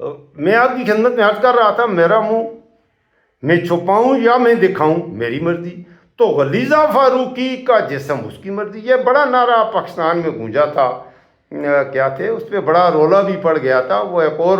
میں آپ کی خدمت میں عرض کر رہا تھا، میرا منہ میں چھپاؤں یا میں دکھاؤں میری مرضی، تو غلیظہ فاروقی کا جسم اس کی مرضی۔ یہ بڑا نعرہ پاکستان میں گونجا تھا، کیا تھے اس پہ بڑا رولا بھی پڑ گیا تھا۔ وہ ایک اور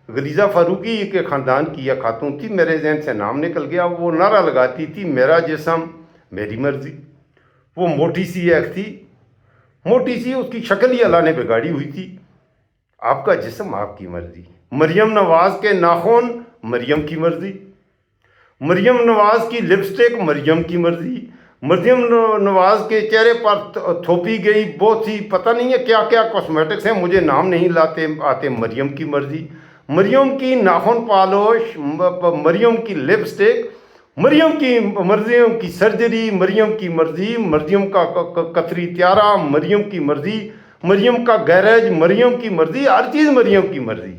غلیظہ فاروقی کے خاندان کی یہ خاتون تھی، میرے ذہن سے نام نکل گیا، وہ نعرہ لگاتی تھی میرا جسم میری مرضی۔ وہ موٹی سی ایک تھی، موٹی سی، اس کی شکل ہی اللہ نے بگاڑی ہوئی تھی۔ آپ کا جسم آپ کی مرضی۔ مریم نواز کے ناخن مریم کی مرضی، مریم نواز کی لپسٹک مریم کی مرضی، مریم نواز کے چہرے پر تھوپی گئی بہت سی پتہ نہیں ہے کیا کیا کاسمیٹکس ہیں، مجھے نام نہیں آتے، مریم کی مرضی۔ مریم کی ناخن پالوش، مریم کی لپسٹک، مریم کی مرضیوں کی سرجری، مریم کی مرضی، مریم کا کتری تیارہ مریم کی مرضی، مریم کا گیرج مریم کی مرضی، ہر چیز مریم کی مرضی۔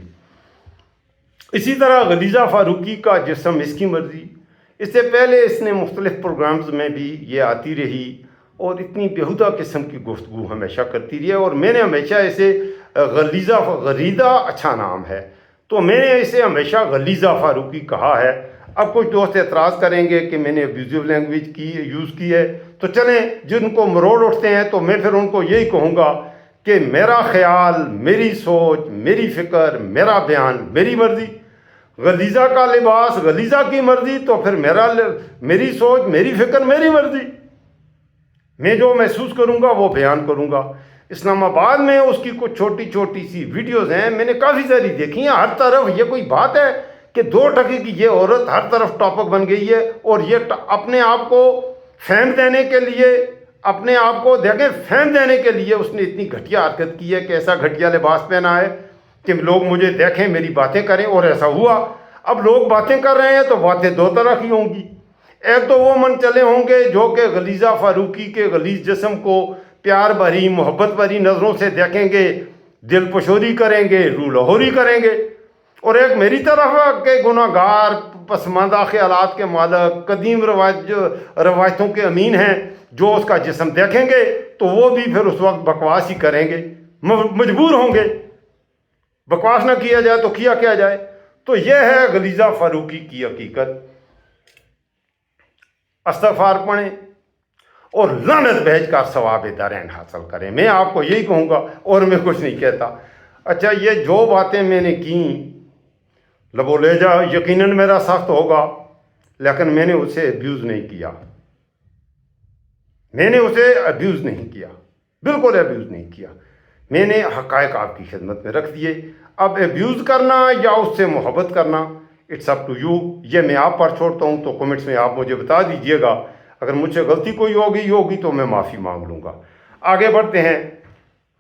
اسی طرح غلیظہ فاروقی کا جسم اس کی مرضی۔ اس سے پہلے اس نے مختلف پروگرامز میں بھی یہ آتی رہی اور اتنی بیہودہ قسم کی گفتگو ہمیشہ کرتی رہی ہے، اور میں نے ہمیشہ اسے غریدہ اچھا نام ہے تو میں نے اسے ہمیشہ غلیظہ فاروقی کہا ہے۔ اب کچھ دوست اعتراض کریں گے کہ میں نے ابیوزیو لینگویج یوز کی ہے، تو چلیں جن کو مروڑ اٹھتے ہیں تو میں پھر ان کو یہی کہوں گا کہ میرا خیال، میری سوچ، میری فکر، میرا بیان میری مرضی۔ غلیظہ کا لباس غلیظہ کی مرضی، تو پھر میری سوچ، میری فکر، میری مرضی۔ میں جو محسوس کروں گا وہ بیان کروں گا۔ اسلام آباد میں اس کی کچھ چھوٹی چھوٹی سی ویڈیوز ہیں، میں نے کافی ساری دیکھی ہیں۔ ہر طرف یہ کوئی بات ہے کہ 2 ٹکے کی یہ عورت ہر طرف ٹاپک بن گئی ہے، اور یہ اپنے آپ کو فیم دینے کے لیے، اپنے آپ کو دیکھیں فیم دینے کے لیے اس نے اتنی گھٹیا حرکت کی ہے کہ ایسا گھٹیا لباس پہنا ہے کہ لوگ مجھے دیکھیں، میری باتیں کریں، اور ایسا ہوا۔ اب لوگ باتیں کر رہے ہیں تو باتیں 2 طرح کی ہوں گی۔ ایک تو وہ من چلے ہوں گے جو کہ غلیظہ فاروقی کے غلیظ جسم کو پیار بھری، محبت بھری نظروں سے دیکھیں گے، دل پشوری کریں گے، روح لہوری کریں گے، اور ایک میری طرف کے گناہ گار، پسماندہ خیالات کے مالک، قدیم روایتوں کے امین ہیں، جو اس کا جسم دیکھیں گے تو وہ بھی پھر اس وقت بکواس ہی کریں گے، مجبور ہوں گے۔ بکواس نہ کیا جائے تو کیا جائے؟ تو یہ ہے غلیظہ فاروقی کی حقیقت۔ استغفار پڑھیں اور لعنت بھیج کر ثواب دارین حاصل کریں۔ میں آپ کو یہی کہوں گا، اور میں کچھ نہیں کہتا۔ اچھا، یہ جو باتیں میں نے کی، لب و لہجہ یقیناً میرا سخت ہوگا، لیکن میں نے اسے ابیوز نہیں کیا، میں نے اسے ابیوز نہیں کیا، بالکل ابیوز نہیں کیا۔ میں نے حقائق آپ کی خدمت میں رکھ دیے۔ اب ابیوز کرنا یا اس سے محبت کرنا، اٹس اپ ٹو یو، یہ میں آپ پر چھوڑتا ہوں۔ تو کمنٹس میں آپ مجھے بتا دیجئے گا، اگر مجھ سے غلطی کوئی ہوگی تو میں معافی مانگ لوں گا۔ آگے بڑھتے ہیں،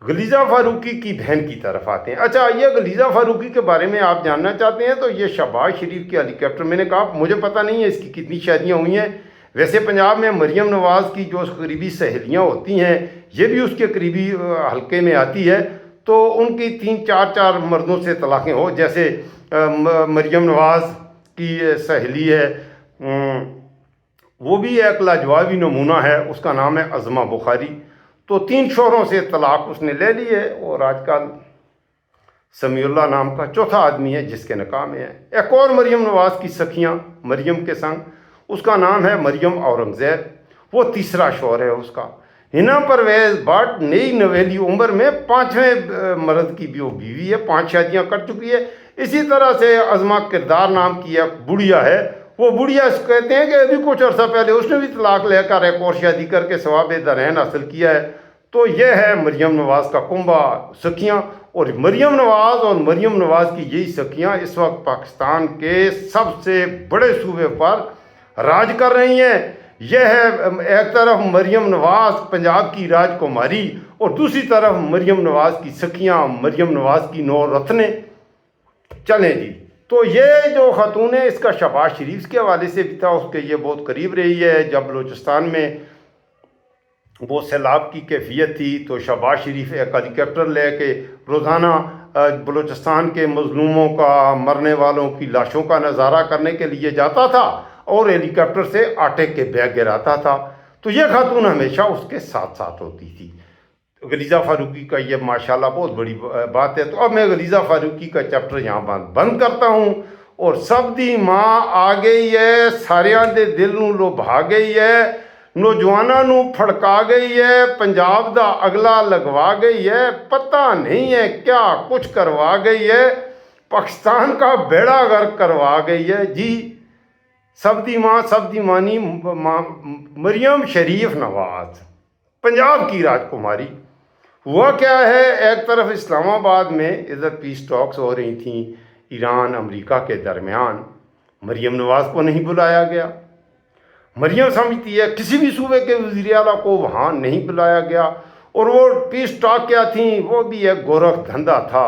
غلیظہ فاروقی کی بہن کی طرف آتے ہیں۔ اچھا، یہ غلیظہ فاروقی کے بارے میں آپ جاننا چاہتے ہیں تو یہ شہباز شریف کے ہیلی کاپٹر، میں نے کہا مجھے پتہ نہیں ہے اس کی کتنی شادیاں ہوئی ہیں۔ ویسے پنجاب میں مریم نواز کی جو قریبی سہیلیاں ہوتی ہیں، یہ بھی اس کے قریبی حلقے میں آتی ہے، تو ان کی 3-4 مردوں سے طلاقیں ہو، جیسے مریم نواز کی سہیلی ہے، وہ بھی ایک لاجوابی نمونہ ہے، اس کا نام ہے عظمہ بخاری، تو 3 شوہروں سے طلاق اس نے لے لی ہے، اور آج کل سمیع اللہ نام کا 4تھا آدمی ہے جس کے نکاح میں ہے۔ ایک اور مریم نواز کی سکھیاں مریم کے سنگ، اس کا نام ہے مریم اورنگزیب، وہ تیسرا شوہر ہے اس کا۔ ہنا پرویز بٹ نئی نویلی عمر میں 5ویں مرد کی بھی وہ بیوی ہے، 5 شادیاں کر چکی ہے۔ اسی طرح سے عظمہ کردار نام کی ایک بڑھیا ہے، وہ بڑھیا کہتے ہیں کہ ابھی کچھ عرصہ پہلے اس نے بھی طلاق لے کر ایک اور شادی کر کے ثواب دارین حاصل کیا ہے۔ تو یہ ہے مریم نواز کا کنبہ سکھیاں، اور مریم نواز اور مریم نواز کی یہی سکھیاں اس وقت پاکستان کے سب سے بڑے صوبے پر راج کر رہی ہیں۔ یہ ہے ایک طرف مریم نواز پنجاب کی راج کماری، اور دوسری طرف مریم نواز کی سکھیاں، مریم نواز کی 9 رتنیں۔ چلیں جی، تو یہ جو خاتون ہے، اس کا شہباز شریف کے حوالے سے بھی تھا، اس کے یہ بہت قریب رہی ہے۔ جب بلوچستان میں وہ سیلاب کی کیفیت تھی تو شہباز شریف ایک ہیلی کاپٹر لے کے روزانہ بلوچستان کے مظلوموں کا، مرنے والوں کی لاشوں کا نظارہ کرنے کے لیے جاتا تھا، اور ہیلی کاپٹر سے آٹے کے بیگ گراتا تھا۔ تو یہ خاتون ہمیشہ اس کے ساتھ ہوتی تھی۔ غلیظہ فاروقی کا یہ ماشاءاللہ بہت بڑی بات ہے. تو اب میں غلیظہ فاروقی کا چیپٹر یہاں بند کرتا ہوں. اور سب دی ماں آ گئی ہے, ساریاں دے دل نو لبھا گئی ہے, نوجواناں نو پھڑکا گئی ہے, پنجاب دا اگلا لگوا گئی ہے, پتہ نہیں ہے کیا کچھ کروا گئی ہے, پاکستان کا بیڑا غرق کروا گئی ہے. جی سب دی ماں سب دی مانی مریم شریف نواز, پنجاب کی راجکماری. ہوا کیا ہے, ایک طرف اسلام آباد میں ادھر پیس ٹاکس ہو رہی تھیں ایران امریکہ کے درمیان, مریم نواز کو نہیں بلایا گیا. مریم سمجھتی ہے کسی بھی صوبے کے وزیر اعلیٰ کو وہاں نہیں بلایا گیا. اور وہ پیس ٹاک کیا تھیں, وہ بھی ایک گورکھ دھندا تھا,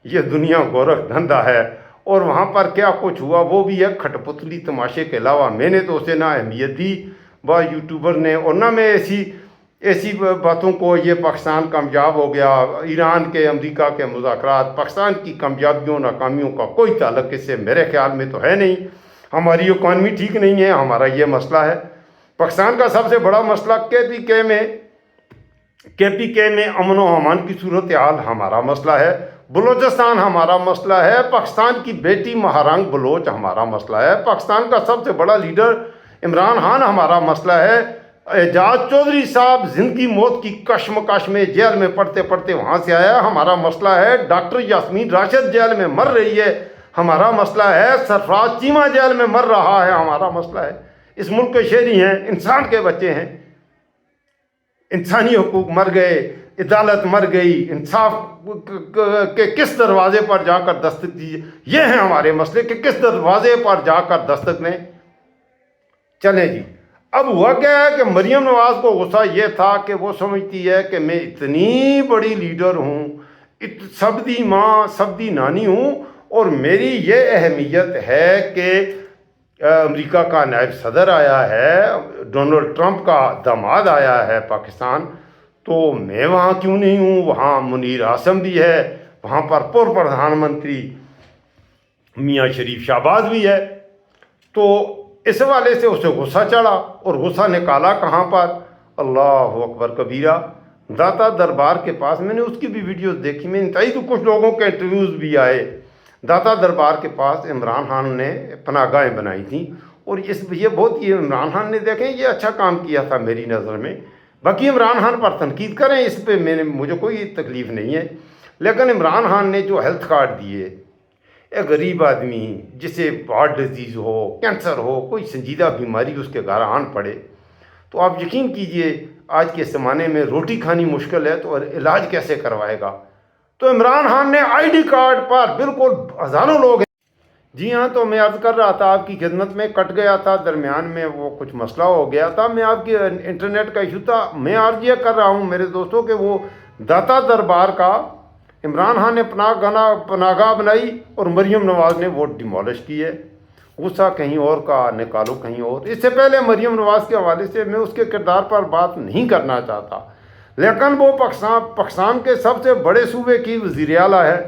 یہ دنیا گورکھ دھندا ہے. اور وہاں پر کیا کچھ ہوا وہ بھی ایک کھٹ پتلی تماشے کے علاوہ میں نے تو اسے نہ اہمیت دی با یوٹیوبر نے, اور نہ میں ایسی باتوں کو یہ پاکستان کامیاب ہو گیا, ایران کے امریکہ کے مذاکرات, پاکستان کی کامیابیوں ناکامیوں کا کوئی تعلق اس سے میرے خیال میں تو ہے نہیں. ہماری اکانومی ٹھیک نہیں ہے, ہمارا یہ مسئلہ ہے. پاکستان کا سب سے بڑا مسئلہ کے پی کے میں امن و امان کی صورتحال ہمارا مسئلہ ہے. بلوچستان ہمارا مسئلہ ہے. پاکستان کی بیٹی مہارنگ بلوچ ہمارا مسئلہ ہے. پاکستان کا سب سے بڑا لیڈر عمران خان ہمارا مسئلہ ہے. اعجاز چودھری صاحب زندگی موت کی کشمکش میں جیل میں پڑھتے پڑھتے وہاں سے آیا, ہمارا مسئلہ ہے. ڈاکٹر یاسمین راشد جیل میں مر رہی ہے, ہمارا مسئلہ ہے. سرفراز چیمہ جیل میں مر رہا ہے, ہمارا مسئلہ ہے. اس ملک کے شہری ہیں, انسان کے بچے ہیں, انسانی حقوق مر گئے, عدالت مر گئی, انصاف کے کس دروازے پر جا کر دستک دیجیے. یہ ہیں ہمارے مسئلے کہ کس دروازے پر جا کر دستک لیں. چلیں جی, اب ہوا کیا ہے کہ مریم نواز کو غصہ یہ تھا کہ وہ سمجھتی ہے کہ میں اتنی بڑی لیڈر ہوں, سب دی ماں سب دی نانی ہوں, اور میری یہ اہمیت ہے کہ امریکہ کا نائب صدر آیا ہے, ڈونلڈ ٹرمپ کا داماد آیا ہے پاکستان, تو میں وہاں کیوں نہیں ہوں. وہاں منیر اعظم بھی ہے, وہاں پر پردھان منتری میاں شریف شہباز بھی ہے. تو اس حوالے سے اسے غصہ چڑھا, اور غصہ نکالا کہاں پر, اللہ اکبر کبیرہ, داتا دربار کے پاس. میں نے اس کی بھی ویڈیوز دیکھی, میں انتہائی تو کچھ لوگوں کے انٹرویوز بھی آئے. داتا دربار کے پاس عمران خان نے پناہ گاہیں بنائی تھیں, اور یہ عمران خان نے دیکھیں یہ اچھا کام کیا تھا میری نظر میں. باقی عمران خان پر تنقید کریں, اس پہ مجھے کوئی تکلیف نہیں ہے, لیکن عمران خان نے جو ہیلتھ کارڈ دیے, ایک غریب آدمی جسے ہارٹ ڈیزیز ہو, کینسر ہو, کوئی سنجیدہ بیماری اس کے گھر آن پڑے, تو آپ یقین کیجئے آج کے زمانے میں روٹی کھانی مشکل ہے تو علاج کیسے کروائے گا. تو عمران خان نے آئی ڈی کارڈ پر بالکل ہزاروں لوگ ہیں. جی ہاں, تو میں عرض کر رہا تھا آپ کی خدمت میں, کٹ گیا تھا درمیان میں, وہ کچھ مسئلہ ہو گیا تھا, میں آپ کی انٹرنیٹ کا ایشو تھا. میں عرض یہ کر رہا ہوں میرے دوستوں کہ وہ داتا دربار کا عمران خان نے پناہ گاہ بنائی, اور مریم نواز نے وہ ڈیمالش کی ہے. غصہ کہیں اور کا, نکالو کہیں اور. اس سے پہلے مریم نواز کے حوالے سے میں اس کے کردار پر بات نہیں کرنا چاہتا, لیکن وہ پاکستان کے سب سے بڑے صوبے کی وزیر اعلیٰ ہے,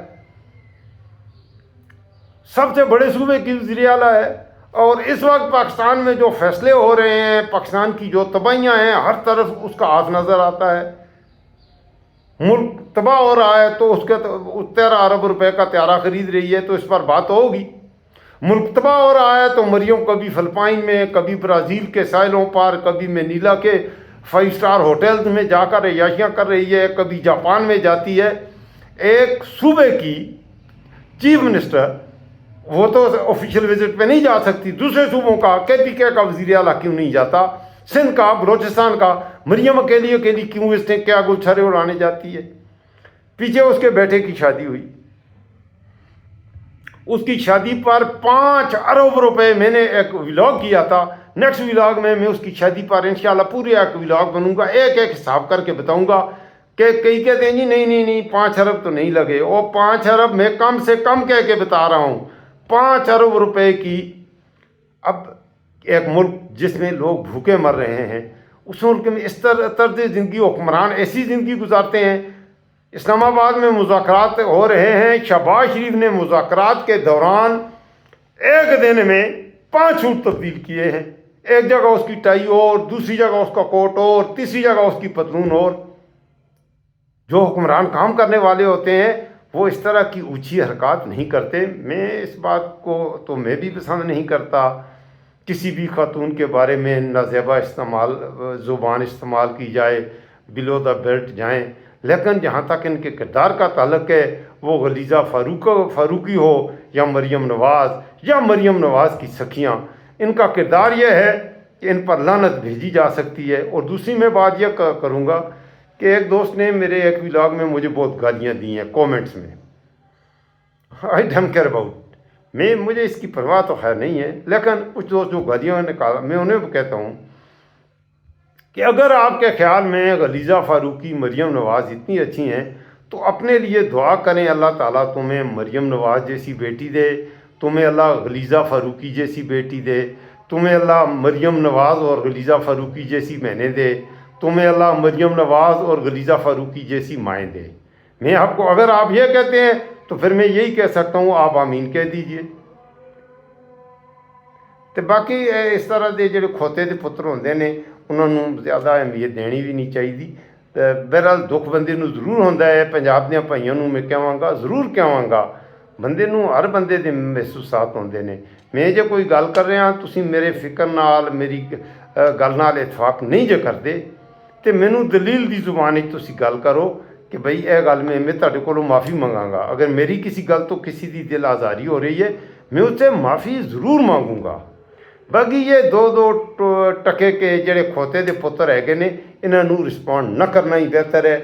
سب سے بڑے صوبے کی وزیر اعلیٰ ہے. اور اس وقت پاکستان میں جو فیصلے ہو رہے ہیں, پاکستان کی جو تباہیاں ہیں, ہر طرف اس کا ہاتھ نظر آتا ہے. ملک تباہ ہو رہا ہے تو اس کے 13 ارب روپے کا طیارہ خرید رہی ہے, تو اس پر بات ہوگی. ملک تباہ ہو رہا ہے تو مریم کبھی فلپائن میں, کبھی برازیل کے ساحلوں پر, کبھی منیلا کے 5 اسٹار ہوٹلز میں جا کر عیاشیاں کر رہی ہے, کبھی جاپان میں جاتی ہے. ایک صوبے کی چیف منسٹر وہ تو آفیشیل وزٹ پہ نہیں جا سکتی, دوسرے صوبوں کا کے کا وزیر اعلیٰ کیوں نہیں جاتا, سندھ کا, بلوچستان کا. مریم اکیلی کیوں اس نے کیا گلچھرے اڑانے جاتی ہے. پیچھے اس کے بیٹے کی شادی ہوئی, اس کی شادی پر 5 ارب روپے میں نے ایک ولاگ کیا تھا. نیکسٹ ولاگ میں اس کی شادی پر انشاءاللہ پورے ایک ولاگ بنوں گا, ایک حساب کر کے بتاؤں گا کہ کئی کہتے ہیں جی نہیں 5 ارب تو نہیں لگے. وہ 5 ارب میں کم سے کم کہہ کے بتا رہا ہوں, 5 ارب روپے کی. اب ایک ملک جس میں لوگ بھوکے مر رہے ہیں, اس ملک میں اس طرز زندگی حکمران ایسی زندگی گزارتے ہیں. اسلام آباد میں مذاکرات ہو رہے ہیں, شہباز شریف نے مذاکرات کے دوران ایک دن میں 5 سوٹ تبدیل کیے ہیں. ایک جگہ اس کی ٹائی اور, دوسری جگہ اس کا کوٹ اور, تیسری جگہ اس کی پتلون اور. جو حکمران کام کرنے والے ہوتے ہیں وہ اس طرح کی اونچی حرکات نہیں کرتے. میں اس بات کو تو میں بھی پسند نہیں کرتا کسی بھی خاتون کے بارے میں نازیبا زبان استعمال کی جائے، بلو دا بیلٹ جائیں. لیکن جہاں تک ان کے کردار کا تعلق ہے، وہ غلیظہ فاروقی ہو یا مریم نواز یا مریم نواز کی سکھیاں، ان کا کردار یہ ہے کہ ان پر لعنت بھیجی جا سکتی ہے. اور دوسری میں بات یہ کروں گا کہ ایک دوست نے میرے ایک ولاگ میں مجھے بہت گالیاں دی ہیں کومنٹس میں. آئی ڈونٹ کیئر اباؤٹ، مجھے اس کی پرواہ تو خیر نہیں ہے، لیکن کچھ دوست جو گالیاں نکالا، میں انہیں بھی کہتا ہوں کہ اگر آپ کے خیال میں غلیظہ فاروقی، مریم نواز اتنی اچھی ہیں تو اپنے لیے دعا کریں اللہ تعالیٰ تمہیں مریم نواز جیسی بیٹی دے، تمہیں اللہ غلیظہ فاروقی جیسی بیٹی دے، تمہیں اللہ مریم نواز اور غلیظہ فاروقی جیسی بہنیں دے، تمہیں اللہ مریم نواز اور غلیظہ فاروقی جیسی مائیں دے. میں آپ کو، اگر آپ یہ کہتے ہیں تو پھر میں یہی کہہ سکتا ہوں آپ آمین کہہ دیجئے. تو باقی اس طرح دے جڑے کھوتے دے پتر ہوندے نے انہوں نے زیادہ اہمیت دینی بھی نہیں چاہیے. بہرحال دکھ بندے نو ضرور ہوتا ہے. پنجاب دیا بھائیوں نو میں کہاں گا، ضرور کہاں گا، بندے نو ہر بندے دے محسوسات ہوندے نے. میں جو کوئی گل کر رہا تسی میرے فکر نال، میری گل نال اتفاق نہیں جو کرتے تو مینوں دلیل دی زبان تسی گل کرو کہ بھئی اے گل میں تہاڈے کولوں معافی منگاں گا. اگر میری کسی گل تو کسی دی دل آزاری ہو رہی ہے میں اس سے معافی ضرور مانگوں گا. باقی یہ دو ٹکے کے جڑے کھوتے دے پتر ہے نے انہوں نے رسپونڈ نہ کرنا ہی بہتر ہے.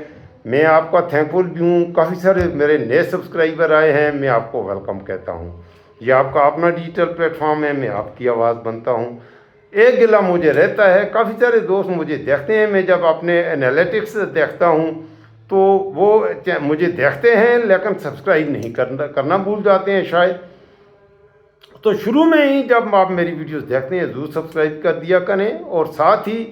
میں آپ کا تھینکفل بھی ہوں. کافی سارے میرے نئے سبسکرائبر آئے ہیں، میں آپ کو ویلکم کہتا ہوں. یہ آپ کا اپنا ڈیجیٹل پلیٹ فارم ہے، میں آپ کی آواز بنتا ہوں. ایک گلہ مجھے رہتا ہے، کافی سارے دوست مجھے دیکھتے ہیں، میں جب اپنے انالیٹکس دیکھتا ہوں تو وہ مجھے دیکھتے ہیں لیکن سبسکرائب نہیں کرنا بھول جاتے ہیں شاید. تو شروع میں ہی جب آپ میری ویڈیوز دیکھتے ہیں ضرور سبسکرائب کر دیا کریں. اور ساتھ ہی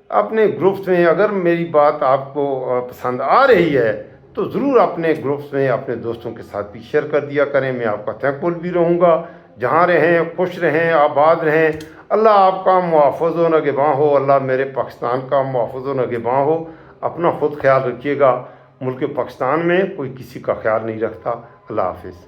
اپنے گروپس میں اگر میری بات آپ کو پسند آ رہی ہے تو ضرور اپنے گروپس میں اپنے دوستوں کے ساتھ بھی شیئر کر دیا کریں. میں آپ کا تھینکفل بھی رہوں گا. جہاں رہیں خوش رہیں، آباد رہیں. اللہ آپ کا محافظ و نگہباں ہو. اللہ میرے پاکستان کا محافظ و نگہباں ہو. اپنا خود خیال رکھیے گا. ملک پاکستان میں کوئی کسی کا خیال نہیں رکھتا. اللہ حافظ.